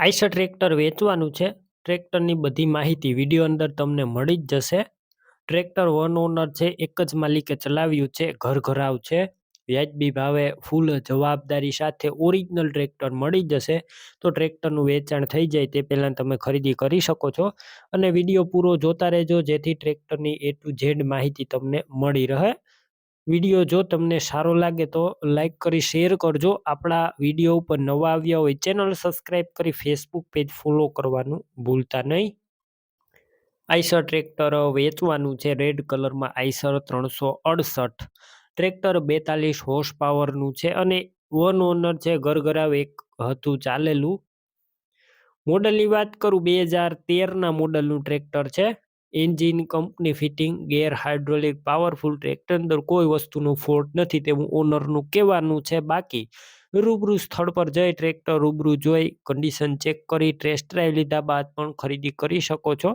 Eicher tractor વેચવાનું છે. ટ્રેક્ટરની બધી માહિતી વિડીયો અંદર તમને મળી જ જશે. ટ્રેક્ટર વન ઓનર છે, એક જ માલિકે ચલાવ્યું છે, ઘરઘરાવ છે, વ્યાજબી ભાવે ફૂલ જવાબદારી સાથે ઓરિજિનલ ટ્રેક્ટર મળી જશે. તો ટ્રેક્ટરનું વેચાણ થઈ જાય તે પહેલાં તમે ખરીદી કરી શકો છો અને વિડીયો પૂરો જોતા રહેજો, જેથી ટ્રેક્ટરની A to Z માહિતી તમને મળી રહે. વિડીયો જો તમને સારો લાગે તો લાઈક કરી શેર કરજો. આપણા વિડીયો ઉપર નવા આવ્યા હોય ચેનલ સબસ્ક્રાઈબ કરી ફેસબુક પેજ ફોલો કરવાનું ભૂલતા નહીં. આઈશર ટ્રેક્ટર વેચવાનું છે. રેડ કલરમાં આઈશર 368 ટ્રેક્ટર 42 હોર્સ પાવરનું છે અને વન ઓનર છે, ઘરઘરાવ એક હતું ચાલેલું. મોડલની વાત કરું, 2013ના મોડલનું ટ્રેક્ટર છે. એન્જિન કંપની ફિટિંગ, ગેર હાઇડ્રોલિક, પાવરફુલ ટ્રેક્ટર, અંદર કોઈ વસ્તુનું ફોલ્ટ નથી તેવું ઓનરનું કહેવાનું છે. બાકી રૂબરૂ સ્થળ પર જઈ ટ્રેક્ટર રૂબરૂ જોઈ કન્ડિશન ચેક કરી ટેસ્ટ ડ્રાઈવ લીધા બાદ પણ ખરીદી કરી શકો છો.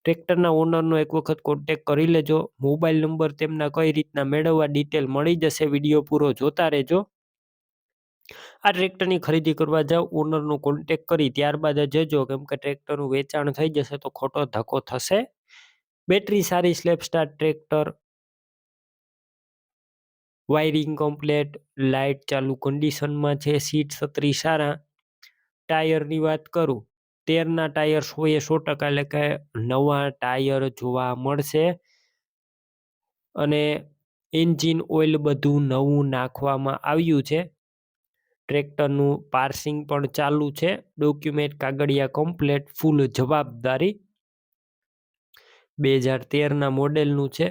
ટ્રેક્ટરના ઓનરનો એક વખત કોન્ટેક કરી લેજો. મોબાઈલ નંબર તેમના કઈ રીતના મેળવવા ડિટેલ મળી જશે. વિડીયો પૂરો જોતા રહેજો. આ ટ્રેક્ટરની ખરીદી કરવા જાઓ, ઓનરનો કોન્ટેક કરી ત્યારબાદ જ જજો, કેમ કે ટ્રેક્ટરનું વેચાણ થઈ જશે તો ખોટો ધક્કો થશે. બેટરી સારી, slap star tractor, wiring complete, light ચાલુ કન્ડિશનમાં છે, સીટ છત્રી સારા. ટાયરની વાત કરું, 13ના ટાયર 100% એટલે કે નવા ટાયર જોવા મળશે અને એન્જિન ઓઇલ બધું નવું નાખવામાં આવ્યું છે. ટ્રેક્ટરનું પાર્સિંગ પણ ચાલુ છે. ડોક્યુમેન્ટ કાગળિયા કમ્પ્લેટ, ફૂલ જવાબદારી. 2013ના મોડેલનું છે.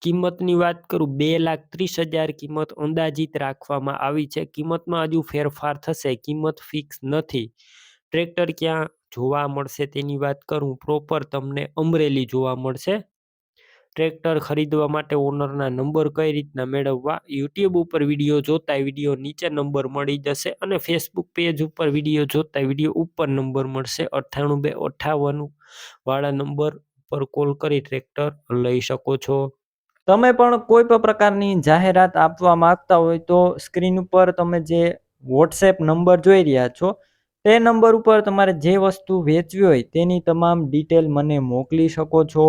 કિંમતની વાત કરું, 2,30,000 કિંમત અંદાજિત રાખવામાં આવી છે. કિંમતમાં હજુ ફેરફાર થશે, કિંમત ફિક્સ નથી. ટ્રેક્ટર ક્યાં જોવા મળશે તેની વાત કરું, પ્રોપર તમને અમરેલી જોવા મળશે. ટ્રેક્ટર ખરીદવા માટે ઓનરના નંબર કઈ રીતના મેળવવા, યુટ્યુબ ઉપર વિડીયો જોતા વિડીયો નીચે નંબર મળી જશે અને ફેસબુક પેજ ઉપર વિડીયો જોતા વિડીયો ઉપર નંબર મળશે. 98 258 વાળા નંબર પર કોલ કરી ટ્રેક્ટર લઈ શકો છો. તમે પણ કોઈ પણ પ્રકારની જાહેરાત આપવા માંગતા હોય તો સ્ક્રીન ઉપર તમે જે વોટ્સએપ નંબર જોઈ રહ્યા છો તે નંબર ઉપર તમારે જે વસ્તુ વેચવી હોય તેની તમામ ડિટેલ મને મોકલી શકો છો.